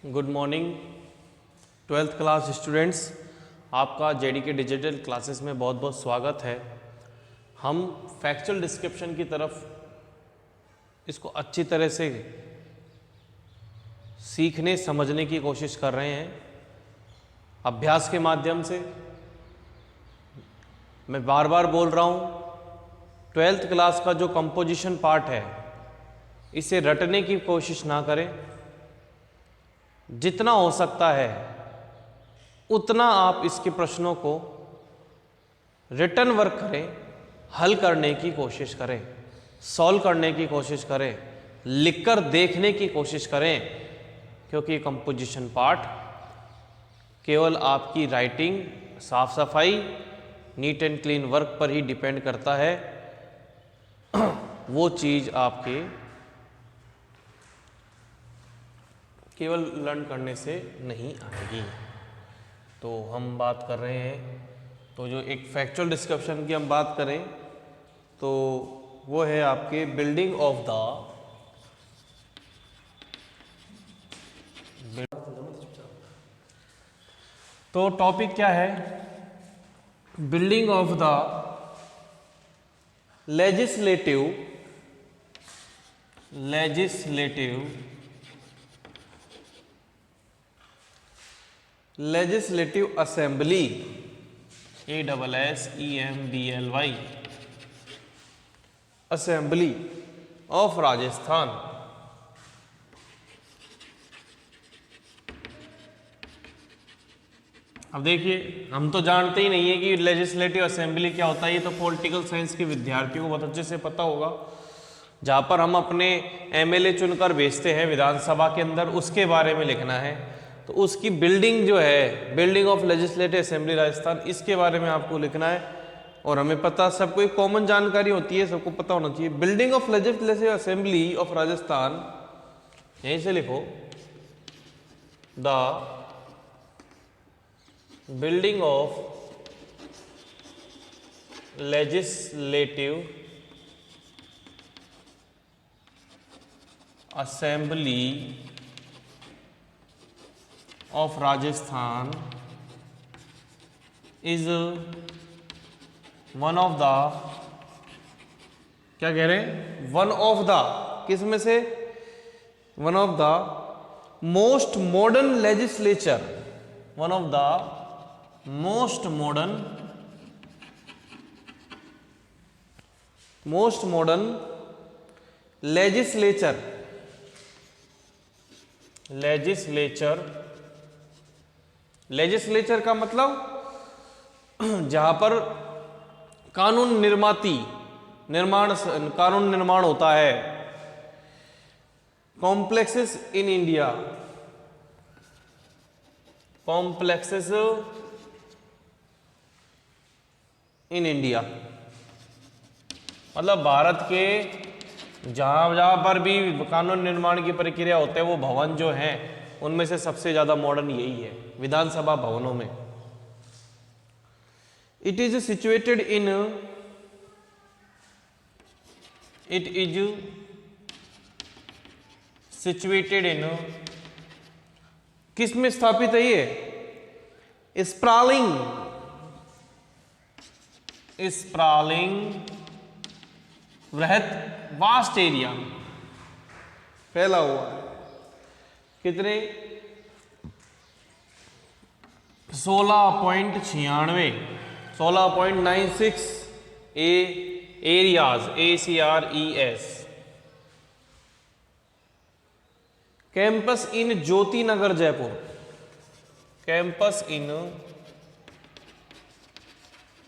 Good morning twelfth class students, आपका JDK digital classes में बहुत बहुत स्वागत है। हम फैक्चुअल डिस्क्रिप्शन की तरफ इसको अच्छी तरह से सीखने समझने की कोशिश कर रहे हैं अभ्यास के माध्यम से। मैं बार बार बोल रहा हूँ, ट्वेल्थ क्लास का जो कंपोजिशन पार्ट है इसे रटने की कोशिश ना करें। जितना हो सकता है उतना आप इसके प्रश्नों को रिटन वर्क करें, हल करने की कोशिश करें, सॉल्व करने की कोशिश करें, लिखकर देखने की कोशिश करें, क्योंकि कंपोजिशन पार्ट केवल आपकी राइटिंग, साफ सफाई, नीट एंड क्लीन वर्क पर ही डिपेंड करता है। वो चीज़ आपके केवल लर्न करने से नहीं आएगी। तो हम बात कर रहे हैं, तो जो एक फैक्चुअल डिस्क्रिप्शन की हम बात करें तो वो है आपके बिल्डिंग ऑफ द तो टॉपिक क्या है? Building of the legislative assembly, ASSEMBLY, assembly of Rajasthan. अब देखिए, हम तो जानते ही नहीं है कि लेजिस्लेटिव असेंबली क्या होता है। ये तो पॉलिटिकल साइंस के विद्यार्थियों को बहुत अच्छे से पता होगा। जहाँ पर हम अपने MLA चुनकर भेजते हैं विधानसभा के अंदर, उसके बारे में लिखना है। तो उसकी बिल्डिंग जो है, building of legislative assembly Rajasthan, इसके बारे में आपको लिखना है। और हमें पता, सबको एक कॉमन जानकारी होती है, सबको पता होना चाहिए। Building of legislative assembly of Rajasthan, यहीं से लिखो, the building of legislative assembly of Rajasthan is one of the, क्या कह रहे हैं, वन ऑफ द, किस में से, one of the most modern legislature, one of the most modern legislature का मतलब जहां पर कानून निर्माण होता है। कॉम्प्लेक्सेस इन इंडिया, मतलब भारत के जहां पर भी कानून निर्माण की प्रक्रिया होते हैं, वो भवन जो हैं उनमें से सबसे ज्यादा मॉडर्न यही है, विधानसभा भवनों में। इट इज सिचुएटेड इन किस में स्थापित है ये? स्प्रालिंग वृहत वास्ट एरिया फैला हुआ है। कितने? 16.96 areas, ACRES। Campus in Jyoti Nagar Jaipur, campus in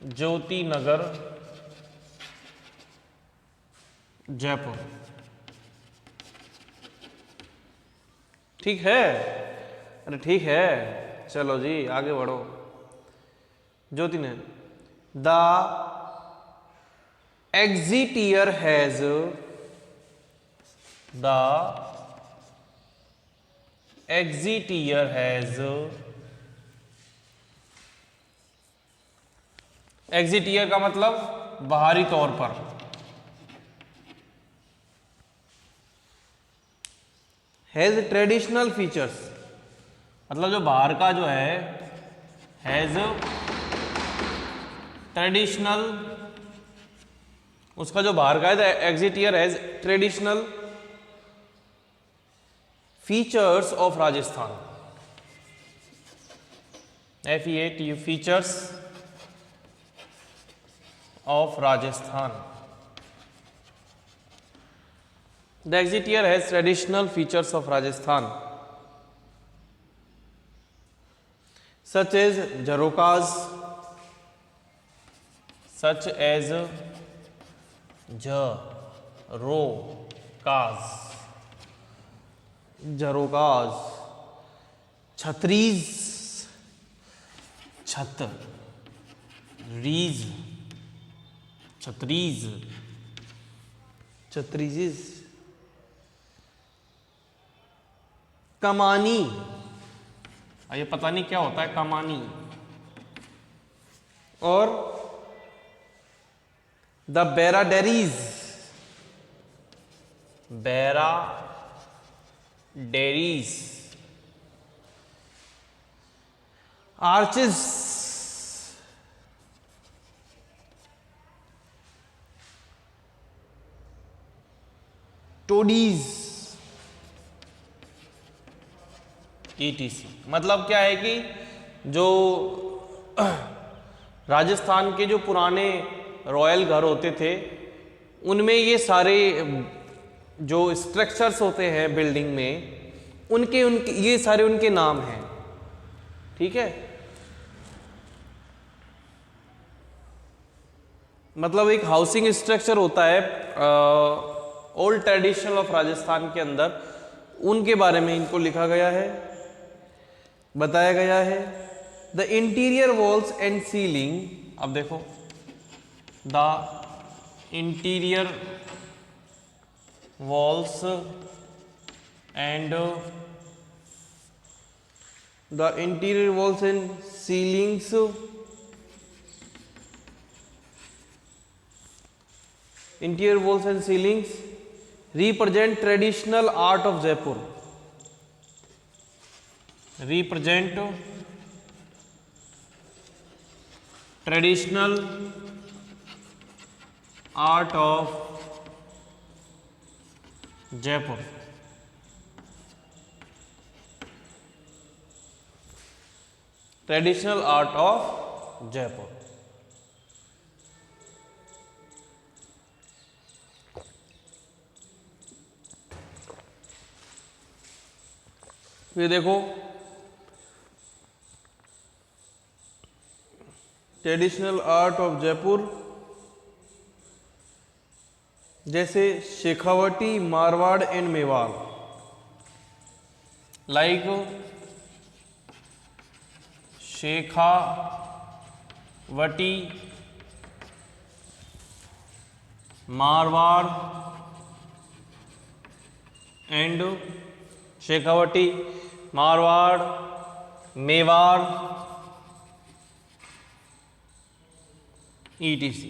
Jyoti Nagar Jaipur. ठीक है? अरे ठीक है, चलो जी आगे बढ़ो। ज्योति ने द एग्जीटियर हैज एग्जीटियर का मतलब बाहरी तौर पर, हैज ट्रेडिशनल फीचर्स, मतलब जो बाहर का जो है हैज ट्रेडिशनल, उसका जो बाहर का है exit year has traditional features of Rajasthan, FEATU features of Rajasthan. The exit year has traditional features of Rajasthan, such as Jharokas, Jharokas, Chhatris, Chatris, कमानी, ये पता नहीं क्या होता है कमानी, और द बेराडेरीज, आर्चेस, टोडीज, ETC। मतलब क्या है कि जो राजस्थान के जो पुराने रॉयल घर होते थे उनमें ये सारे जो स्ट्रक्चर्स होते हैं बिल्डिंग में उनके ये सारे उनके नाम हैं, ठीक है। मतलब एक हाउसिंग स्ट्रक्चर होता है ओल्ड ट्रेडिशन ऑफ राजस्थान के अंदर, उनके बारे में इनको लिखा गया है, बताया गया है। The interior walls and ceiling, अब देखो the interior walls and ceilings interior walls and ceilings represent traditional art of Jaipur, represent traditional art of Jaipur। Traditional art of Jaipur. ये देखो ट्रेडिशनल आर्ट ऑफ जयपुर, जैसे Shekhawati, Marwar and Mewar, like Shekhawati, Marwar and Shekhawati, Marwar, Mewar, ETC।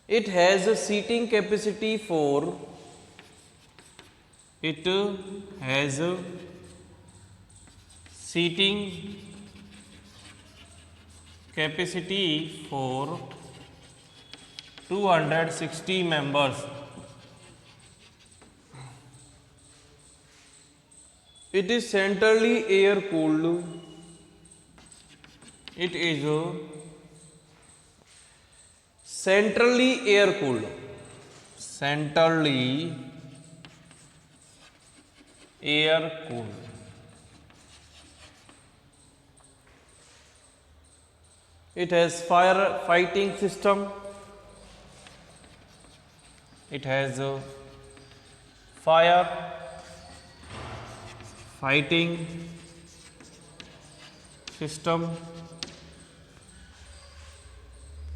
It has a seating capacity for, it has a seating capacity for 260 members। It is centrally air cooled, it is centrally air cooled, centrally air cooled। It has fire fighting system, it has a fire fighting system,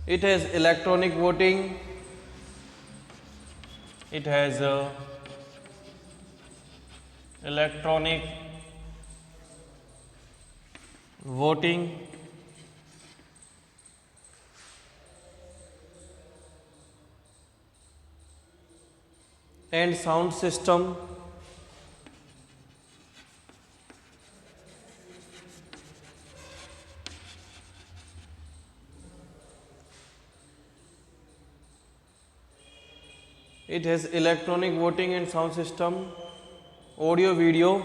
it has electronic voting, it has a electronic voting, and sound system, It has electronic voting and sound system, audio video,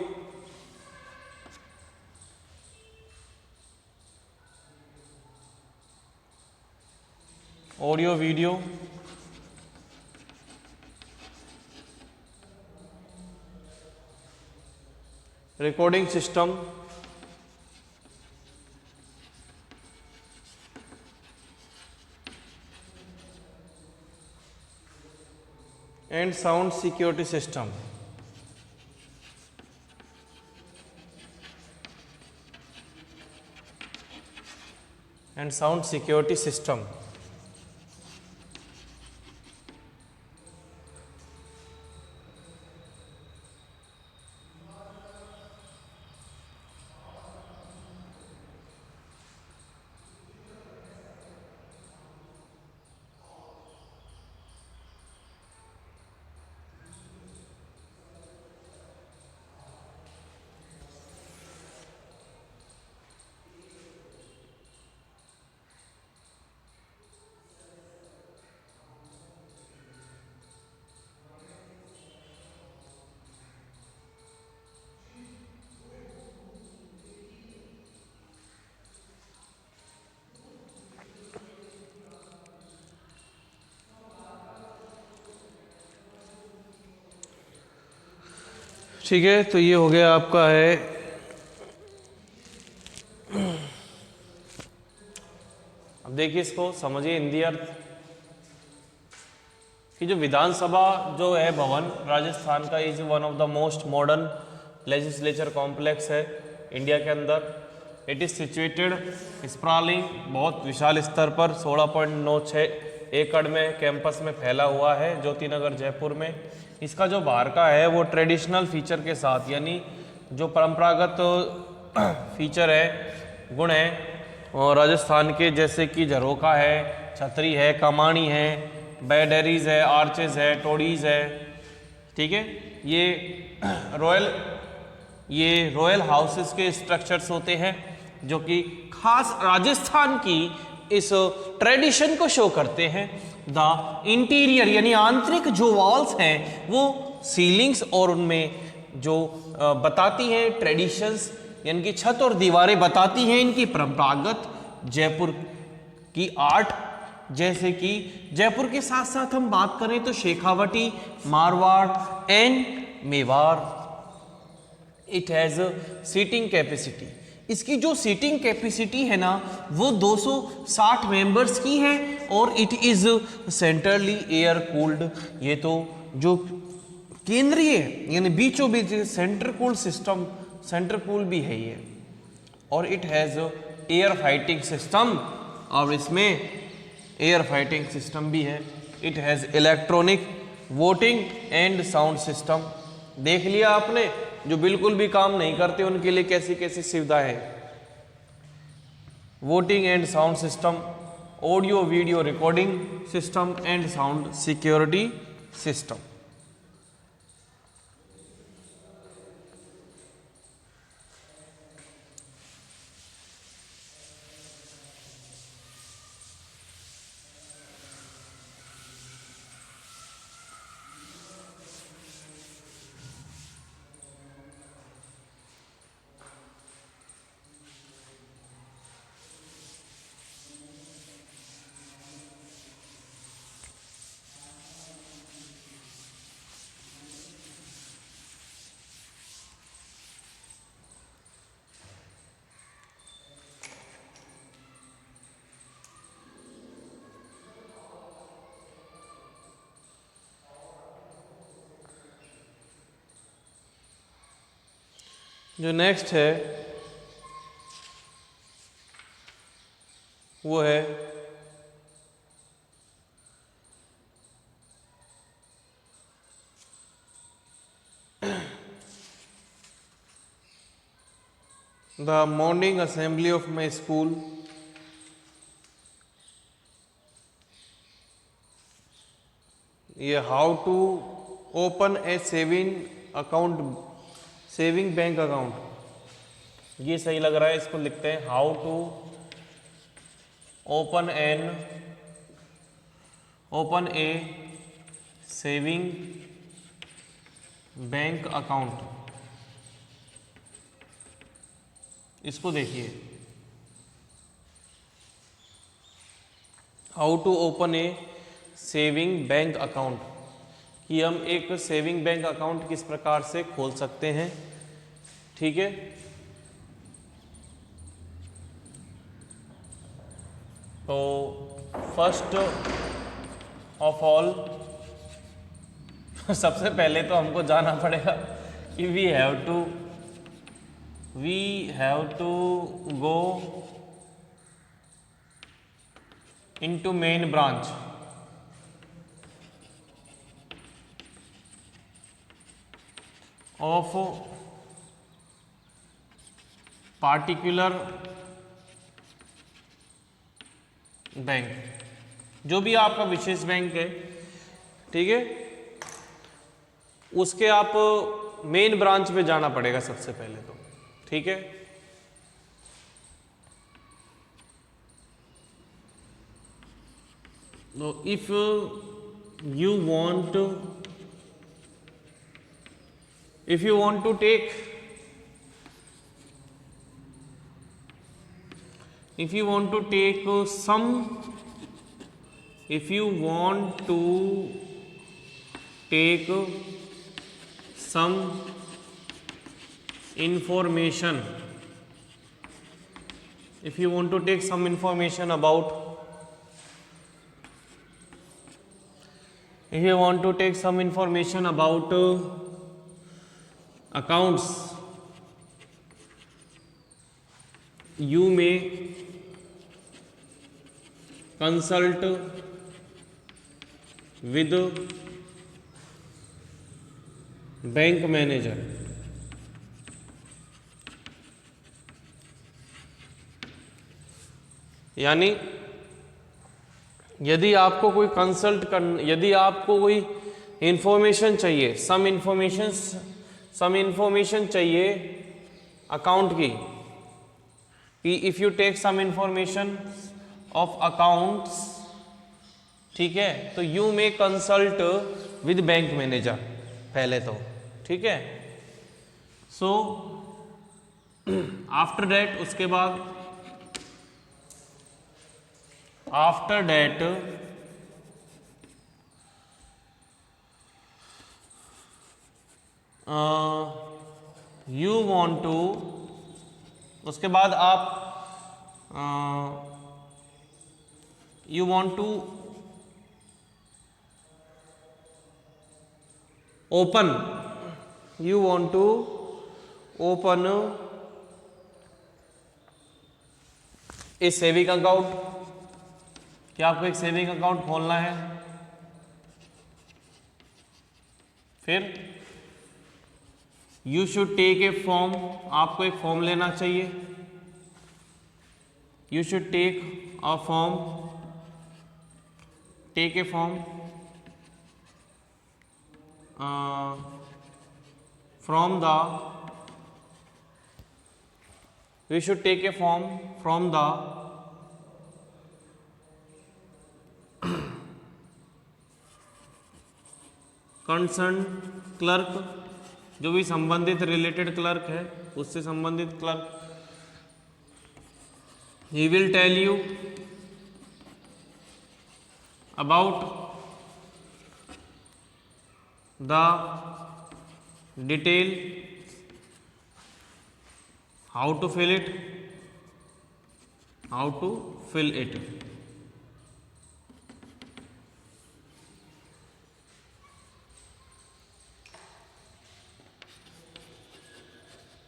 recording system, and sound security system. And sound security system. ठीक है, तो ये हो गया आपका है अब देखिए इसको समझिए हिंदी अर्थ कि जो विधानसभा जो है भवन राजस्थान का is one of the most modern legislature complex है इंडिया के अंदर। इट इज सिचुएटेड स्प्रालिंग बहुत विशाल स्तर पर 16.96 एकड़ में कैंपस में फैला हुआ है ज्योति नगर जयपुर में। इसका जो बाहर का है वो ट्रेडिशनल फीचर के साथ यानी जो परंपरागत फीचर है गुण है और राजस्थान के जैसे कि झरोखा है, छतरी है, कमानी है, बैडरीज है, आर्चेज है, टोडीज है। ठीक है, ये रॉयल हाउसेस के स्ट्रक्चर्स होते हैं जो कि खास राजस्थान की इस ट्रेडिशन को शो करते हैं। द इंटीरियर यानी आंतरिक जो वॉल्स हैं वो सीलिंग्स और उनमें जो बताती हैं ट्रेडिशंस यानी कि छत और दीवारें बताती हैं इनकी परंपरागत जयपुर की आर्ट। जैसे कि जयपुर के साथ साथ हम बात करें तो Shekhawati, Marwar and Mewar. It has seating capacity, इसकी जो सीटिंग कैपेसिटी है ना वो 260 मेंबर्स की है और it is centrally air cooled. ये तो जो केंद्रीय यानी बीचों बीच centre cool system, centre cool भी है ये। और it has air fighting system और इसमें एयर फाइटिंग सिस्टम भी है। It has electronic voting and sound system. देख लिया आपने, जो बिल्कुल भी काम नहीं करते उनके लिए कैसी कैसी सुविधाएं है। Voting and sound system, audio video recording system and sound security system. जो नेक्स्ट है वो है the morning assembly of my school. ये how to open a saving account, saving bank account. ये सही लग रहा है, इसको लिखते हैं how to open a saving bank account, इसको देखिए, how to open a saving bank account, कि हम एक सेविंग बैंक अकाउंट किस प्रकार से खोल सकते हैं। ठीक है, तो फर्स्ट ऑफ ऑल सबसे पहले तो हमको जाना पड़ेगा कि we have to go into main branch of particular bank, जो भी आपका विशेष बैंक है, ठीक है, उसके आप मेन ब्रांच पे जाना पड़ेगा सबसे पहले तो। ठीक है, तो if you want to take, if you want to take some information, if you want to take some information about, if you want to take some information about accounts, you may consult with bank manager. यानी यदि आपको कोई यदि आपको कोई information चाहिए, some information चाहिए account की, कि if you take some information of accounts, ठीक है, तो you may consult with bank manager पहले तो। ठीक है, सो आफ्टर दैट, उसके बाद after that you want to, उसके बाद आप you want to open a saving account, क्या आपको एक सेविंग अकाउंट खोलना है। फिर you should take a form, आपको एक फॉर्म लेना चाहिए। You should take a form, take a form from the, we should take a form from the concern clerk, जो भी संबंधित रिलेटेड क्लर्क है, उससे संबंधित clerk. He will tell you about the detail, how to fill it,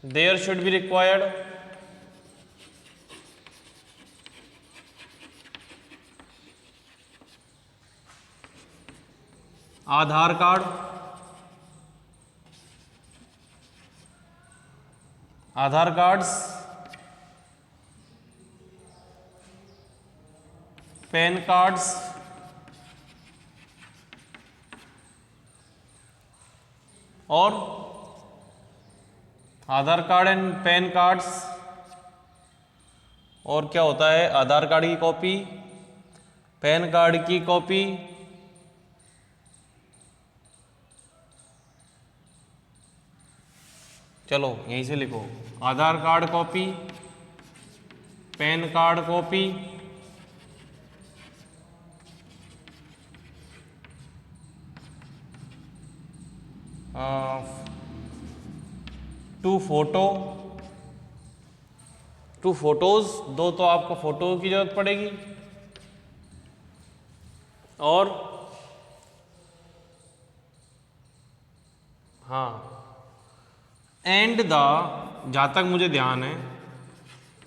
there should be required Aadhaar card, Aadhaar cards, PAN cards और Aadhaar card and PAN cards, और क्या होता है, आधार कार्ड की कॉपी, पैन कार्ड की कॉपी चलो यहीं से लिखो, Aadhaar card copy, PAN card copy, to photos, दो तो आपको फोटो की जरूरत पड़ेगी, और हाँ एंड द, जहाँ तक मुझे ध्यान है,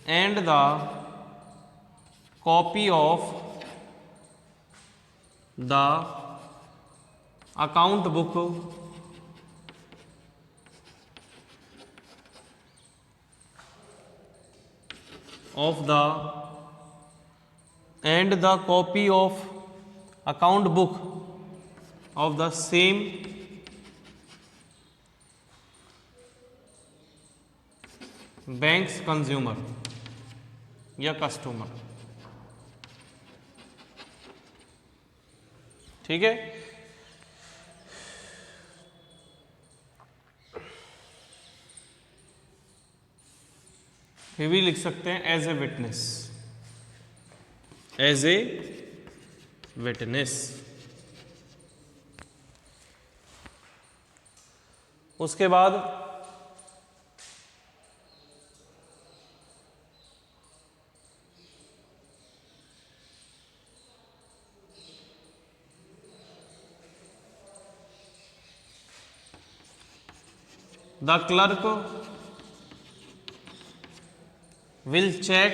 and the copy of the account book of the and the copy of account book of the same bank's consumer या कस्टमर। ठीक है, फिर भी लिख सकते हैं as a witness, as a witness. उसके बाद the clerk will check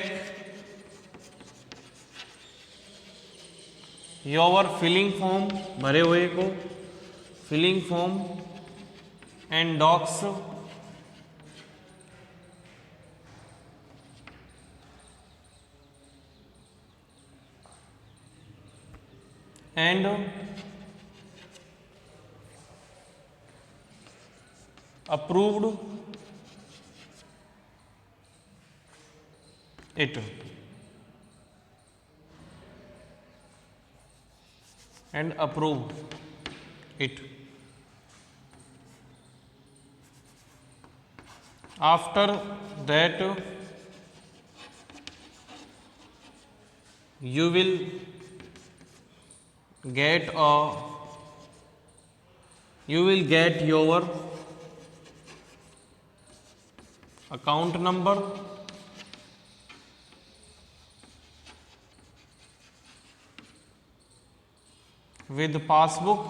your filling form, भरे हुए को filling form and docs and approved it and approve it. After that you will get your account number with passbook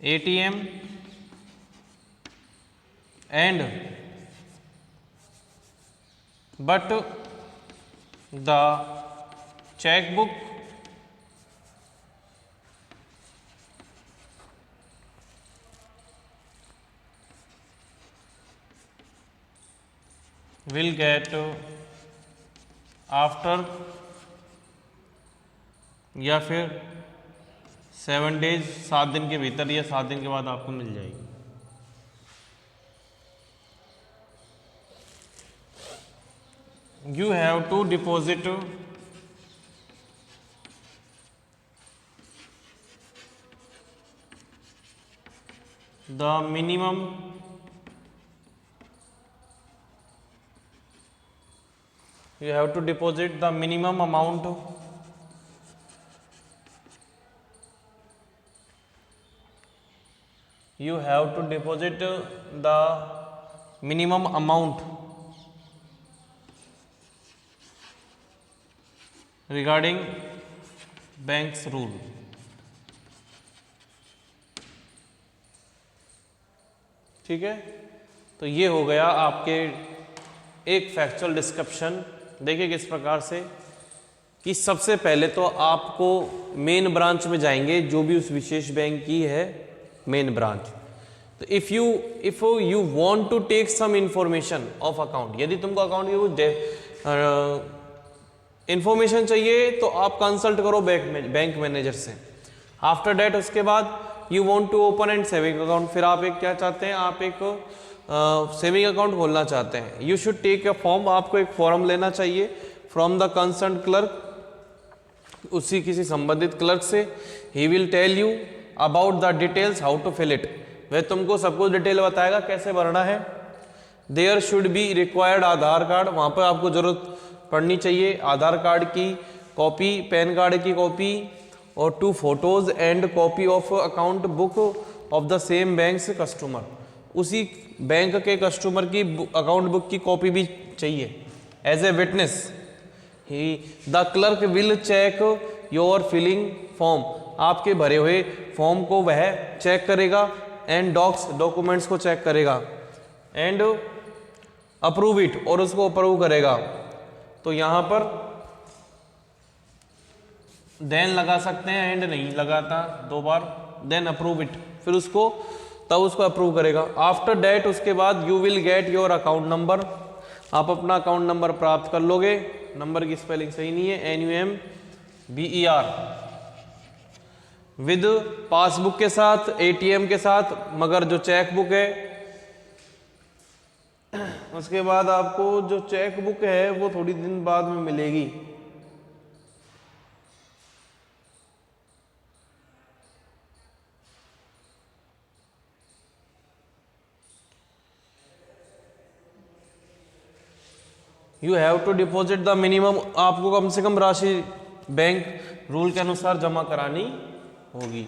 ATM and but the checkbook will get after या फिर 7 days, 7 दिन के भीतर या 7 दिन के बाद आपको मिल जाएगी। You have to deposit the minimum amount regarding bank's rule। ठीक है, तो ये हो गया आपके एक फैक्चुअल डिस्क्रिप्शन। देखिए किस प्रकार से कि सबसे पहले तो आपको मेन ब्रांच में जाएंगे, जो भी उस विशेष बैंक की है मेन ब्रांच। तो if you want to take some information of account, यदि तुमको अकाउंट की कुछ इंफॉर्मेशन चाहिए तो आप कंसल्ट करो बैंक मैनेजर से। आफ्टर डेट उसके बाद you want to open and saving account, फिर आप एक क्या चाहते हैं, आप एक सेविंग अकाउंट खोलना चाहते हैं। You should take a form, आपको एक फॉर्म लेना चाहिए फ्रॉम द कंसर्न क्लर्क उसी किसी संबंधित क्लर्क से। He will tell you about the details how to fill it, वह तुमको सब कुछ डिटेल बताएगा कैसे भरना है। There should be required Aadhaar card, वहाँ पर आपको जरूरत पड़नी चाहिए आधार कार्ड की कॉपी, पैन कार्ड की कॉपी और 2 photos and copy of account book of the same bank customer, उसी बैंक के कस्टमर की अकाउंट बुक की कॉपी भी चाहिए। As a witness he the clerk will check your filling form, आपके भरे हुए फॉर्म को वह चेक करेगा। एंड डॉक्यूमेंट्स को चेक करेगा। एंड अप्रूव इट, और उसको अप्रूव करेगा। तो यहाँ पर देन लगा सकते हैं, एंड नहीं लगाता 2 बार, देन अप्रूव इट, फिर उसको तब उसको अप्रूव करेगा। आफ्टर डेट, उसके बाद you will get your account number, आप अपना अकाउंट नंबर प्राप्त कर लोगे। नंबर की स्पेलिंग सही नहीं है, NUMBER, विद पासबुक के साथ, ATM के साथ, मगर जो चेक बुक है उसके बाद आपको जो चेक बुक है वो थोड़ी दिन बाद में मिलेगी। You have to deposit the minimum, आपको कम से कम राशि बैंक रूल के अनुसार जमा करानी होगी।